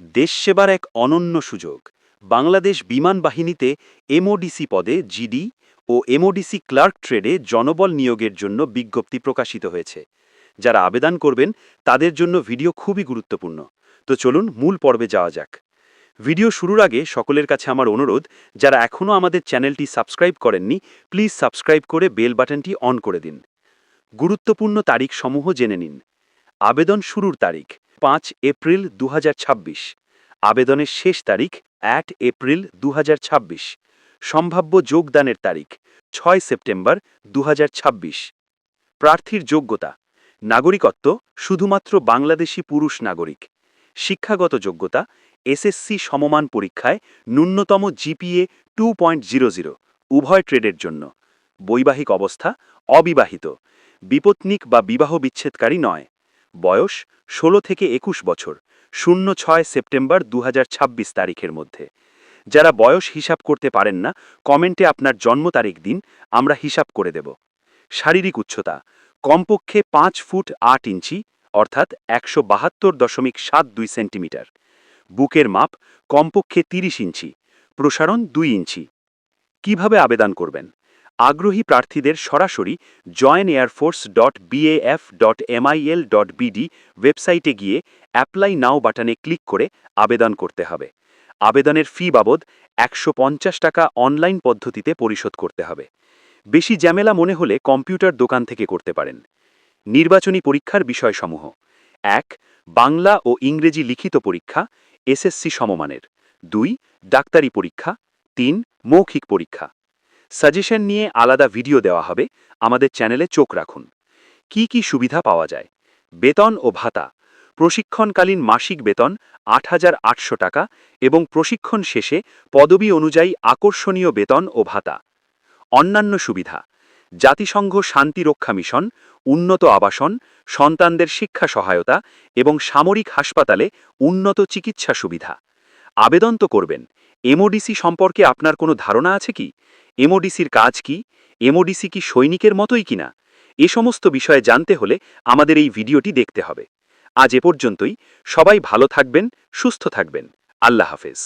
দেশ সেবার এক অনন্য সুযোগ। বাংলাদেশ বিমান বাহিনীতে এমওডিসি পদে জিডি ও এমওডিসি ক্লার্ক ট্রেডে জনবল নিয়োগের জন্য বিজ্ঞপ্তি প্রকাশিত হয়েছে। যারা আবেদন করবেন তাদের জন্য ভিডিও খুবই গুরুত্বপূর্ণ। তো চলুন মূল পর্বে যাওয়া যাক। ভিডিও শুরুর আগে সকলের কাছে আমার অনুরোধ, যারা এখনও আমাদের চ্যানেলটি সাবস্ক্রাইব করেননি প্লিজ সাবস্ক্রাইব করে বেল বাটনটি অন করে দিন। গুরুত্বপূর্ণ তারিখ সমূহ জেনে নিন। আবেদন শুরুর তারিখ 5 এপ্রিল 2026। আবেদনের শেষ তারিখ 8 এপ্রিল 2026। সম্ভাব্য যোগদানের তারিখ 6 সেপ্টেম্বর 2026। প্রার্থীর যোগ্যতা: নাগরিকত্ব শুধুমাত্র বাংলাদেশি পুরুষ নাগরিক। শিক্ষাগত যোগ্যতা: এসএসসি সমমান পরীক্ষায় ন্যূনতম জিপিএ 2.00, উভয় ট্রেডের জন্য। বৈবাহিক অবস্থা: অবিবাহিত, বিপত্নিক বা বিবাহ বিচ্ছেদকারী নয়। বয়স 16 থেকে 21 বছর, 06 সেপ্টেম্বর 2026 তারিখের মধ্যে। যারা বয়স হিসাব করতে পারেন না কমেন্টে আপনার জন্ম তারিখ দিন, আমরা হিসাব করে দেব। শারীরিক উচ্চতা: কমপক্ষে 5 ফুট 8 ইঞ্চি অর্থাৎ 172.72 সেন্টিমিটার। বুকের মাপ কমপক্ষে 30 ইঞ্চি, প্রসারণ 2 ইঞ্চি। কিভাবে আবেদন করবেন? আগ্রহী প্রার্থীদের সরাসরি joinairforce.baf.mil.bd ওয়েবসাইটে গিয়ে অ্যাপ্লাই নাও বাটনে ক্লিক করে আবেদন করতে হবে। আবেদনের ফি বাবদ 150 টাকা অনলাইন পদ্ধতিতে পরিশোধ করতে হবে। বেশি ঝামেলা মনে হলে কম্পিউটার দোকান থেকে করতে পারেন। নির্বাচনী পরীক্ষার বিষয়সমূহ: 1 বাংলা ও ইংরেজি লিখিত পরীক্ষা এসএসসি সমমানের। 2 ডাক্তারি পরীক্ষা। 3 মৌখিক পরীক্ষা। সাজেশন নিয়ে আলাদা ভিডিও দেওয়া হবে, আমাদের চ্যানেলে চোখ রাখুন। কি কি সুবিধা পাওয়া যায়? বেতন ও ভাতা: প্রশিক্ষণকালীন মাসিক বেতন 8,800 টাকা এবং প্রশিক্ষণ শেষে পদবি অনুযায়ী আকর্ষণীয় বেতন ও ভাতা। অন্যান্য সুবিধা: জাতিসংঘ শান্তি রক্ষা মিশন, উন্নত আবাসন, সন্তানদের শিক্ষা সহায়তা এবং সামরিক হাসপাতালে উন্নত চিকিৎসা সুবিধা। আবেদন তো করবেন, এমওডিসি সম্পর্কে আপনার কোনো ধারণা আছে কি? এমওডিসির কাজ কি? এমওডিসি কি সৈনিকের মতোই কিনা? এ সমস্ত বিষয়ে জানতে হলে আমাদের এই ভিডিওটি দেখতে হবে। আজ এ পর্যন্তই। সবাই ভালো থাকবেন, সুস্থ থাকবেন। আল্লাহ হাফেজ।